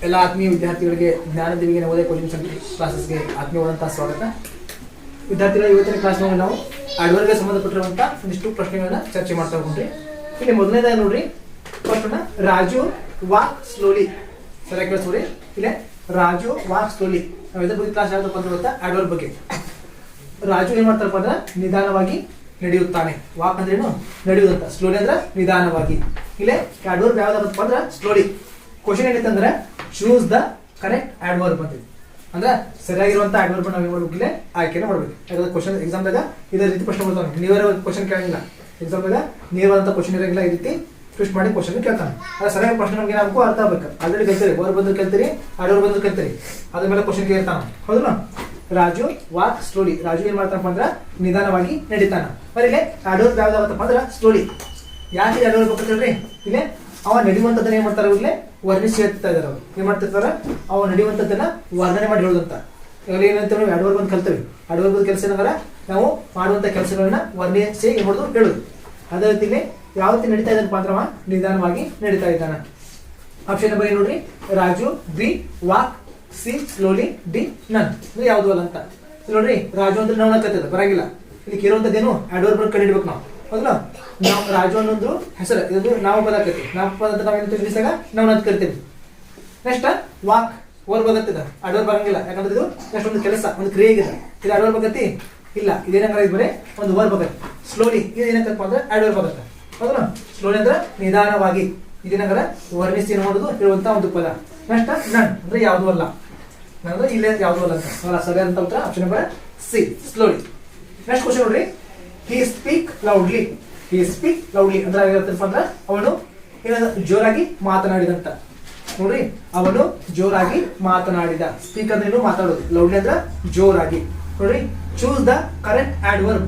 ಎಲ್ಲ ಆತ್ಮೀಯ ವಿದ್ಯಾರ್ಥಿಗಳಿಗೆ ಜ್ಞಾನದೇವಿಗೆ ನವೋದಯ ಕೋಚಿಂಗ್ ಸೆಂಟರ್ ಕ್ಲಾಸಸ್ಗೆ ಆತ್ಮೀಯವಾದಂತಹ ಸ್ವಾಗತ. ವಿದ್ಯಾರ್ಥಿಗಳ ಇವತ್ತಿನ ಕ್ಲಾಸ್ನಲ್ಲಿ ನಾವು ಅಡ್ವರ್ಗೆ ಸಂಬಂಧಪಟ್ಟಿರುವಂತಹ ಒಂದಿಷ್ಟು ಪ್ರಶ್ನೆಗಳನ್ನ ಚರ್ಚೆ ಮಾಡ್ತಾ ಹೋಗ್ರಿ. ಇಲ್ಲಿ ಮೊದಲನೇದಾಗಿ ನೋಡ್ರಿ, ಫಸ್ಟ್ ರಾಜು ವಾಕ್ ಸ್ಲೋಲಿ. ಸರಿಯಾಗಿ ಕೇಳಿಸ್ರಿ. ಇಲ್ಲಿ ರಾಜು ವಾಕ್ ಸ್ಲೋಲಿ. ನಾವು ಇದ್ರ ಬಗ್ಗೆ ಕ್ಲಾಸ್ ಯಾವ್ದಪ್ಪ ಅಂತ ಗೊತ್ತಾ? ಅಡ್ವರ್ಬ್ ಬಗ್ಗೆ. ರಾಜು ಏನ್ ಮಾಡ್ತಾರಪ್ಪ ಅಂದ್ರೆ ನಿಧಾನವಾಗಿ ನಡೆಯುತ್ತಾನೆ. ವಾಕ್ ಅಂದ್ರೆ ಏನು? ನಡೆಯುವುದಂತ. ಸ್ಲೋಲಿ ಅಂದ್ರೆ ನಿಧಾನವಾಗಿ. ಇಲ್ಲೇ ಅಡ್ವರ್ಬ್ ಯಾವ್ದಪ್ಪ ಅಂದ್ರೆ ಸ್ಲೋಲಿ. ಕ್ವಶನ್ ಏನಂತಂದ್ರೆ ಚೂಸ್ ದ ಕರೆಕ್ಟ್ ಅಡ್ವರ್ಬ್ ಅಂತ. ಅಂದ್ರೆ ಸರಿಯಾಗಿರುವಂತ ಅಡ್ವರ್ಬ್ ನಾವು ಏನ್ ಮಾಡ್ಬೇಕು? ಇಲ್ಲೇ ಆಯ್ಕೆನ ಮಾಡ್ಬೇಕು. ಯಾಕಂದ್ರೆ ಕ್ವಶನ್ ಎಕ್ಸಾಮ್ದಾಗ ಇದೇ ರೀತಿ ಪ್ರಶ್ನೆ ಬರ್ತಾನೆ. ನೀವೇ ಕ್ವಶನ್ ಕೇಳಂಗಿಲ್ಲ ಎಕ್ಸಾಮ್ದಾಗ, ನೇರವಾದಂತ ಕ್ವಶನ್ ಇರಂಗಿಲ್ಲ. ಈ ರೀತಿ ಟ್ವಿಸ್ಟ್ ಮಾಡಿ ಕ್ವಶನ್ ಕೇಳ್ತಾನೆ. ಅದ್ರ ಸರಿಯಾಗಿ ಪ್ರಶ್ನೆ ನಮ್ಗೆ ಏನಾಗಬೇಕು? ಅರ್ಥ ಆಗ್ಬೇಕು. ಆಲ್ರೆಡಿ ಕಲ್ತೀರಿ, ವರ್ಬ್ ಬಂದು ಕಲ್ತೀರಿ, ಅಡ್ವರ್ಬ್ ಬಂದು ಕಲ್ತೀರಿ. ಅದ್ರ ಮೇಲೆ ಕ್ವಶನ್ ಕೇಳ್ತಾನ. ಹೌದಲ್ಲ? Raju walk slowly. ರಾಜು ಏನ್ ಮಾಡ್ತಾನಪ್ಪ ಅಂದ್ರೆ ನಿಧಾನವಾಗಿ ನಡೀತಾನ. ಬರೀ ಇಲ್ಲೇ ಅಡ್ವರ್ಬ್ ಯಾವ್ದಾಗತ್ತಪ್ಪ ಅಂದ್ರೆ ಸ್ಲೋಲಿ. ಯಾಕೆ ಅಡ್ವರ್ಬ್ ಬೇಕಂತೇಳ್ರಿ? ಇಲ್ಲೇ ಅವ ನಡೆಯುವಂತದನ್ನ ಏನ್ ಮಾಡ್ತಾರ? ಇಲ್ಲೇ ವರ್ಣಿಸಿ ಹೇಳ್ತಾ ಇದಾರೆ. ಅವ್ರು ಏನ್ ಮಾಡ್ತಿರ್ತಾರ? ಅವ ನಡೆಯುವಂತದನ್ನ ವರ್ಣನೆ ಮಾಡಿ ಹೇಳುದಂತ. ಇವಾಗ ಏನಂತ ಅಡ್ವರ್ಬ್ ಬಂದು ಕಲ್ತೇವೆ. ಅಡ್ವರ್ಬ್ ಕೆಲಸ ಏನಂದ್ರೆ ನಾವು ಮಾಡುವಂತ ಕೆಲಸಗಳನ್ನ ವರ್ಣಿಸಿ ಏನ್ ಮಾಡುದು? ಹೇಳುದು. ಅದೇ ರೀತಿಲಿ ಯಾವ ರೀತಿ ನಡೀತಾ ಇದ್ದಾನಪ್ಪ ಅಂದ್ರೆ ಅವ ನಿಧಾನವಾಗಿ ನಡೀತಾ ಇದ್ದಾನ. ಆಪ್ಷನ್ ನಂಬರ್ ಏನ್ ನೋಡ್ರಿ? Raju B walk, C slowly, D none. ಯಾವ್ದು ಅಲ್ಲ ಅಂತ ನೋಡ್ರಿ. ರಾಜು ಅಂದ್ರೆ ನಾವು ಕಲ್ತದ ಬರಂಗಿಲ್ಲ. ಇಲ್ಲಿ ಇರುವಂತದ್ದೇನು? ಅಡ್ವರ್ಬ್ ಕಂಡಿಡ್ಬೇಕು ನಾವು. ಹೌದಲ್ಲ? ನಾವು ರಾಜು ಅನ್ನೋದು ಹೆಸರು, ಇದು ನಾವು ಪದ ಕರಿತೀವಿ. ನಾವು ಪದ ಅಂತ ನಾವೇನು ತಿಳಿಸಿದಾಗ ನಾವು ಅಂತ ಕರಿತೀವಿ. ನೆಕ್ಸ್ಟ್ ವಾಕ್ ವರ್ಬ್ ಆಗತ್ತಿದ, ಅಡ್ವರ್ಬ್ ಬರಂಗಿಲ್ಲ. ಯಾಕಂದ್ರೆ ಇದು ನೆಕ್ಸ್ಟ್ ಒಂದು ಕೆಲಸ, ಒಂದು ಕ್ರಿಯೆ ಇದೆ. ಇದು ಅಡ್ವರ್ಬ್ ಆಗತ್ತಿ ಇಲ್ಲ. ಇದೇನಂದ್ರೆ ಇದು ಬರೀ ಒಂದು ವರ್ಬ್ ಆಗತ್ತೆ. ಸ್ಲೋಲಿ ಇದು ಏನಂತಪ್ಪ ಅಂದ್ರೆ ಅಡ್ವರ್ಬ್ ಆಗತ್ತೆ. ಹೌದಲ್ಲ? ಸ್ಲೋಲಿ ಅಂದ್ರೆ ನಿಧಾನವಾಗಿ. ಇದೇನಂದ್ರೆ ವರ್ಣಿಸಿ ನೋಡುದು ಹೇಳುವಂತ ಒಂದು ಪದ. ನೆಕ್ಸ್ಟ್ ನನ್ ಅಂದ್ರೆ ಯಾವುದು ಅಲ್ಲ. ಅಂದ್ರೆ ಇಲ್ಲೇ ಯಾವುದು ಅಲ್ಲ ಅಂತ. ಸರಿಯಾದಂತ ಉತ್ತರ option number C, slowly. Next question ನೋಡ್ರಿ. ಹಿ ಸ್ಪೀಕ್ ಲೌಡ್ಲಿ. ಹಿ ಸ್ಪೀಕ್ ಲೌಡ್ಲಿ ಅಂದ್ರೆ ಏನಾಗುತ್ತಪ್ಪ ಅಂದ್ರೆ ಅವನು ಜೋರಾಗಿ ಮಾತನಾಡಿದಂತ. ನೋಡ್ರಿ, ಅವನು ಜೋರಾಗಿ ಮಾತನಾಡಿದ. ಸ್ಪೀಕ್ ಅಂದ್ರೆ ಏನು? ಮಾತಾಡೋದು. ಲೌಡ್ಲಿ ಅಂದ್ರೆ ಜೋರಾಗಿ. ನೋಡ್ರಿ, ಚೂಸ್ ದ ಕರೆಕ್ಟ್ ಅಡ್ವರ್ಬ್.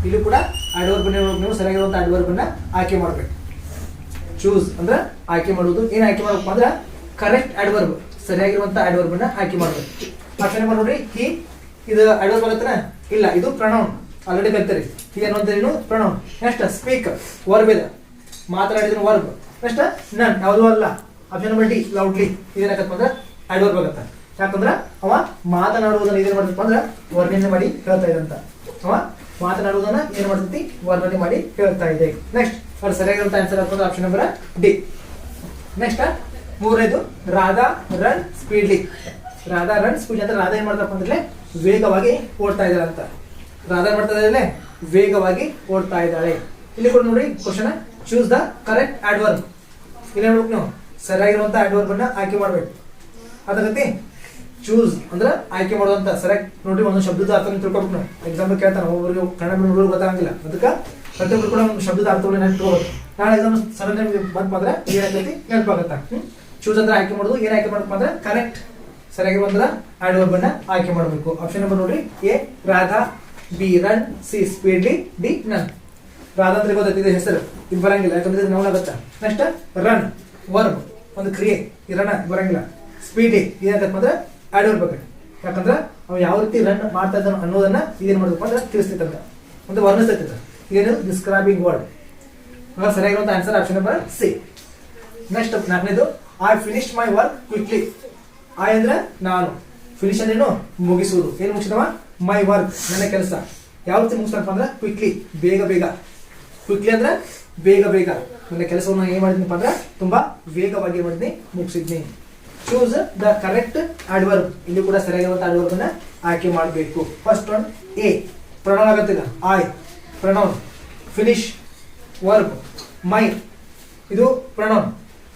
ಇಲ್ಲಿ ಕೂಡ ಅಡ್ವರ್ಬ್ ನೀವು ಸರಿಯಾಗಿರುವಂತ ಅಡ್ವರ್ಬ್ ಅನ್ನ ಆಯ್ಕೆ ಮಾಡ್ಬೇಕು. ಚೂಸ್ ಅಂದ್ರೆ ಆಯ್ಕೆ ಮಾಡುವುದು. ಏನ್ ಆಯ್ಕೆ ಮಾಡ್ಬೇಕು ಅಂದ್ರೆ ಕರೆಕ್ಟ್ ಅಡ್ವರ್ಬ್, ಸರಿಯಾಗಿರುವಂತ ಅಡ್ವರ್ಬ್ ಅನ್ನ ಆಯ್ಕೆ ಮಾಡ್ಬೇಕು. ಆಪ್ಷನ್ ನಂಬರ್ ನೋಡ್ರಿ. ಹಿ ಇದು ಅಡ್ವರ್ಬ್ ಆಗತ್ತನ? ಇಲ್ಲ, ಇದು ಪ್ರೊನೌನ್. ಆಲ್ರೆಡಿ ಕಲ್ತರಿ. ಹಿ ಅನ್ನೋದೇನು? ಪ್ರೊನೌನ್. ನೆಕ್ಸ್ಟ್ ಸ್ಪೀಕ್ ವರ್ಬ್ ಇದೆ, ಮಾತನಾಡಿದ ವರ್ಬ್. ನೆಕ್ಸ್ಟ್ ನನ್ ಯಾವುದು ಅಲ್ಲ. Option number D loudly. ಇದೇನಾಗತ್ತಪ್ಪ ಅಂದ್ರೆ ಅಡ್ವರ್ಬ್ ಆಗತ್ತ. ಯಾಕಂದ್ರ ಅವ ಮಾತನಾಡುವುದನ್ನ ಇದೇನ್ ಮಾಡ್ತಪ್ಪ ಅಂದ್ರೆ ವರ್ಣನೆ ಮಾಡಿ ಹೇಳ್ತಾ ಇದಂತ. ಅವ ಮಾತನಾಡುವುದನ್ನ ಏನ್ ಮಾಡ್ತೈತಿ? ವರ್ಣನೆ ಮಾಡಿ ಹೇಳ್ತಾ ಇದೆ. ನೆಕ್ಸ್ಟ್ ಅವ್ರು ಸರಿಯಾಗಿರುವಂತ ಆನ್ಸರ್ ಆಗ್ತದೆ ಆಪ್ಷನ್ ನಂಬರ್ ಡಿ. ನೆಕ್ಸ್ಟ್ ಮೂರನೇದು Radha run speedily. Radha run speed ಅಂದ್ರೆ ರಾಧಾ ಏನ್ ಮಾಡ್ತಪ್ಪ ಅಂದ್ರೆ ವೇಗವಾಗಿ ಓಡ್ತಾ ಇದ್ದಾಳೆ ಅಂತ. ರಾಧಾ ಏನ್ ಮಾಡ್ತಾ ಇದ್ದಾಳೆ? ವೇಗವಾಗಿ ಓಡ್ತಾ ಇದ್ದಾಳೆ. ಇಲ್ಲಿ ಕೂಡ ನೋಡಿ question, choose the correct adverb. ಇಲ್ಲಿ ಹೇಳ್ಬೇಕು ನೀವು ಸರಿಯಾಗಿರುವಂತ ಅಡ್ವರ್ಬ್ ಅನ್ನ ಆಯ್ಕೆ ಮಾಡ್ಬೇಕು. ಅದಕ್ಕೆ ಚೂಸ್ ಅಂದ್ರೆ ಆಯ್ಕೆ ಮಾಡುವಂತ. ಸರಿಯಾಗಿ ನೋಡ್ರಿ, ಒಂದು ಶಬ್ದದ ಅರ್ಥ ತಿಳ್ಕೊಬೇಕು ನಾವು. ಎಕ್ಸಾಂಪಲ್ ಕೇಳ್ತಾನೆ, ಒಬ್ಬರಿಗೆ ಕನ್ನಡ ಹುಡುಗರು ಗೊತ್ತಾಗಂಗಿಲ್ಲ. ಅದಕ್ಕೆ ಪ್ರತಿಯೊಬ್ಬರು ಕೂಡ ಒಂದು ಶಬ್ದದ ಅರ್ಥವನ್ನು ನೆನಪಿಟ್ಕೋಬೇಕು. ನಾಳೆ ಎಕ್ಸಾಮ್ ಸಡನ್ ಬಂದ್ ಬಂದ್ರೆ ಏನಾಗೈತಿ? ನೆನಪಾಗತ್ತ. ಚೂಸ್ ಅಂದ್ರೆ ಆಯ್ಕೆ ಮಾಡೋದು. ಏನ್ ಆಯ್ಕೆ ಮಾಡಬೇಕು ಅಂದ್ರೆ ಕರೆಕ್ಟ್ ಸರಿಯಾಗಿರುವಂತ ಅಡ್ವರ್ಬ್ ಅನ್ನ ಆಯ್ಕೆ ಮಾಡಬೇಕು. ಆಪ್ಷನ್ ನಂಬರ್ ನೋಡ್ರಿ. A Radha, B run, C speedily, D none. Radha ಅಂದ್ರೆ ಗೊತ್ತೈತಿ ಹೆಸರು, ಇದು ಬರಂಗಿಲ್ಲ. ಯಾಕಂದ್ರೆ ಇದು ನೋವಾಗತ್ತ. ನೆಕ್ಸ್ಟ್ ರನ್ ವರ್ಬ್, ಒಂದು ಕ್ರಿಯೆ. ಈ ರನ್ ಬರಂಗಿಲ್ಲ. ಸ್ಪೀಡ್ಲಿ ಏನಾಗತ್ತಪ್ಪ ಅಂದ್ರೆ ಅಡ್ವರ್ಬ್ ಬಗ್ಗೆ. ಯಾಕಂದ್ರೆ ಅವ್ ಯಾವ ರೀತಿ ರನ್ ಮಾಡ್ತಾ ಇದ್ದಾನ ಅನ್ನೋದನ್ನ ಇದೇನ್ ಮಾಡ್ಬೇಕು ಅಂದ್ರೆ ತಿಳಿಸ್ತೈತಂತ, ಒಂದು ವರ್ಣಿಸ್ತೈತ. ಇದೇನು? Describing word. ಸರಿಯಾಗಿರುವಂತ answer option number C. Next ನಾಲ್ಕನೇದು, I finish my work quickly. I ಅಂದ್ರೆ ನಾನು, ಫಿನಿಶ್ ಅಂದ್ರೆ ಏನು? ಮುಗಿಸುವುದು. ಏನ್ ಮುಗಿಸಿದವ? ಮೈ ವರ್ಕ್, ನನ್ನ ಕೆಲಸ. ಯಾವ ರೀತಿ ಮುಗಿಸ್ತಪ್ಪ ಅಂದ್ರೆ ಕ್ವಿಕ್ಲಿ, ಬೇಗ ಬೇಗ. ಕ್ವಿಕ್ಲಿ ಅಂದ್ರೆ ಬೇಗ ಬೇಗ. ನನ್ನ ಕೆಲಸವನ್ನು ಏನ್ ಮಾಡಿದ್ನಪ್ಪ ಅಂದ್ರೆ ತುಂಬಾ ವೇಗವಾಗಿ ಮಾಡಿದ್ನಿ, ಮುಗಿಸಿದ್ನಿ. Choose the correct adverb. ಇಲ್ಲಿ ಕೂಡ ಸರಿಯಾಗಿರುವಂತ ಅಡ್ವರ್ಬ್ ಅನ್ನ ಆಯ್ಕೆ ಮಾಡಬೇಕು. ಫಸ್ಟ್ ಒನ್ ಎ ಪ್ರೊನೌನ್ ಆಗತ್ತಿಲ್ಲ. I pronoun, finish verb, my ಇದು ಪ್ರೊನೌನ್,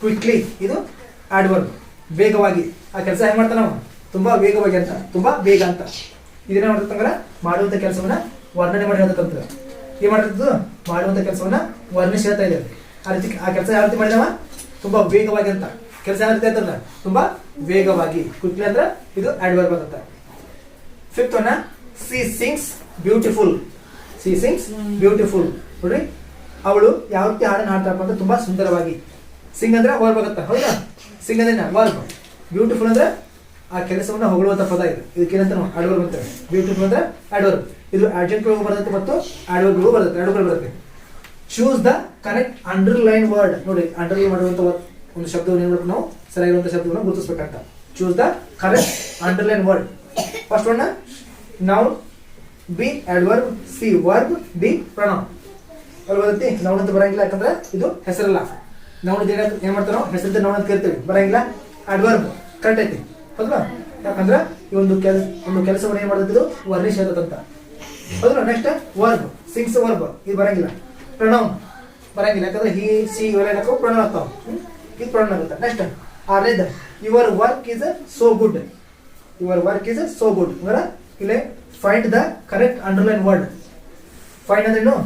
ಕ್ವಿಕ್ಲಿ ಇದು ಅಡ್ವರ್ಬ್. ವೇಗವಾಗಿ ಆ ಕೆಲಸ ಹೆಂಗ್ ಮಾಡ್ತಾನ ನಾವು? ತುಂಬಾ ವೇಗವಾಗಿ ಅಂತ, ತುಂಬಾ ಬೇಗ ಅಂತ. ಇದೇನ ಮಾಡ್ತಂದ್ರ ಮಾಡುವಂತ ಕೆಲಸವನ್ನ ವರ್ಣನೆ ಮಾಡಿ ಹೇಳ್ತಂತ. ಏನ್ ಮಾಡ್ತಿದ್ದು? ಮಾಡುವಂತ ಕೆಲಸವನ್ನ ವರ್ಣಿಸಿ ಹೇಳ್ತಾ ಇದ್ದಾರೆ. ಆ ರೀತಿ ಆ ಕೆಲಸ ಯಾವ ರೀತಿ ಮಾಡಿದವ? ತುಂಬಾ ವೇಗವಾಗಿ ಅಂತ. ಕೆಲಸ ಯಾವ ರೀತಿ ಆಯ್ತಲ್ಲ? ತುಂಬಾ ವೇಗವಾಗಿ. ಕ್ವಿಕ್ಲಿ ಅಂದ್ರೆ ಇದು ಅಡ್ವರ್ಬ್ ಆಗುತ್ತೆ. Fifth one, she sings beautiful. She sings beautiful. ನೋಡ್ರಿ, ಅವಳು ಯಾವ ರೀತಿ ಹಾಡನ್ನು ಹಾಡ್ತಾರಪ್ಪ ಅಂದ್ರೆ ತುಂಬಾ ಸುಂದರವಾಗಿ. ಸಿಂಗ್ ಅಂದ್ರೆ ವರ್ಬ್ ಆಗುತ್ತೆ. ಹೌದಾ? ಸಿಂಗ್ ಅಂದ್ರೆ ವರ್ಬ್. ಬ್ಯೂಟಿಫುಲ್ ಅಂದ್ರೆ ಆ ಕೆಲಸವನ್ನ ಹೊಗಳುವಂತ ಪದ ಇದು. ಇದಕ್ಕೇನಂತ ನಾವು ಅಡ್ವರ್ಬ್ ಅಂತೇವೆ. ಬ್ಯೂಟಿಫುಲ್ ಅಂದ್ರೆ ಅಡ್ವರ್ಬ್. ಇದು ಅಡ್ಜೆಕ್ಟಿವ್ ಬರ್ತೈತೆ ಮತ್ತು ಅಡ್ವರ್ಬ್ ಬರ್ತೈತೆ. ಅಡ್ವರ್ಬ್ ಬರುತ್ತೆ. Choose the correct underline word. ನೋಡಿ, ಅಂಡರ್ಲೈನ್ ಮಾಡುವಂತ ಒಂದು ಶಬ್ದವನ್ನು ಏನ್ ಮಾಡ್ಬೇಕು ನಾವು ಸರಿಯಾಗಿರುವಂತಹ ಶಬ್ದವನ್ನು ಗುರುತಿಸಬೇಕಂತ. Choose the correct underline word. First one noun, B adverb, C verb, D pronoun. ಅಲ್ಲಿ ಬರುತ್ತೆ ನೌನ್ ಅಂತ ಬರಂಗಿಲ್ಲ, ಯಾಕಂದ್ರೆ ಇದು ಹೆಸರಲ್ಲ. ನೌನ್ ಏನ್ ಮಾಡ್ತಾರೋ ಹೆಸರಿದ್ದ ನೌನ್ ಅಂತ ಕರಿತೀವಿ, ಬರಂಗಿಲ್ಲ. ಅಡ್ವರ್ಬ್ ಕರೆಕ್ಟ್ ಐತಿ ಹೌದಾ, ಯಾಕಂದ್ರೆ ಈ ಒಂದು ಕೆಲಸವನ್ನು ಏನ್ ಮಾಡ್ತದೆ ಇದು ವರ್ಣಿಸತಂತ ಹೌದಾ. ನೆಕ್ಸ್ಟ್ ವರ್ಬ್, ಸಿಂಗ್ಸ್ ವರ್ಬ್, ಇದು ಬರಂಗಿಲ್ಲ. ಪ್ರೊನೌನ್ ಬರಂಗಿಲ್ಲ, ಯಾಕಂದ್ರೆ ಹಿ ಸಿ ಇವೆಲ್ಲ ಏನಕ್ಕೋ ಪ್ರೊನೌನ್ ಆಗ್ತಾವ, ಇದು ಪ್ರೊನೌನ್ ಆಗುತ್ತೆ. ನೆಕ್ಸ್ಟ್ ಆರನೇದು your work is so good. Your work is so good ಅಂದ್ರೆ ಇಲ್ಲಿ find the correct underline word. Find ಅಂದ್ರೆ ಏನು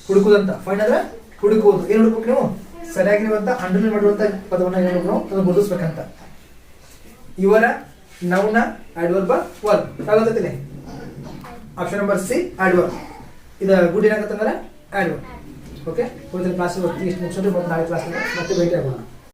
ಹುಡುಕುದಂತ. ಫೈಂಡ್ ಅಂದ್ರೆ ಹುಡುಕುವುದು. ಏನು ಹುಡುಕ್ಬೇಕು ನೀವು ಸರಿಯಾಗಿ ನೀವು ಅಂತ ಅಂಡರ್ಲೈನ್ ಮಾಡುವಂತ ಪದವನ್ನು ಏನು ನಾವು ಅದನ್ನು ಗುರುತಿಸ್ಬೇಕಂತ. ಇವರ ನೌನ ಅಡ್ವರ್ಬ್ ವರ್ಬ್ ಯಾವ್ದಾಗ್ತದೆ? Option number C adverb. ಇದು ಗುಡ್ ಏನಾಗತ್ತಂದ್ರೆ ಅಡ್ವರ್ಬ್. ಓಕೆ, ಇವತ್ತಿನ ಕ್ಲಾಸ್ ಇಷ್ಟು ಮುಗಿಸೋದು. ಮತ್ತೆ ನಾಳೆ ಕ್ಲಾಸ್ ಮತ್ತೆ ಭೇಟಿ ಆಗೋಣ.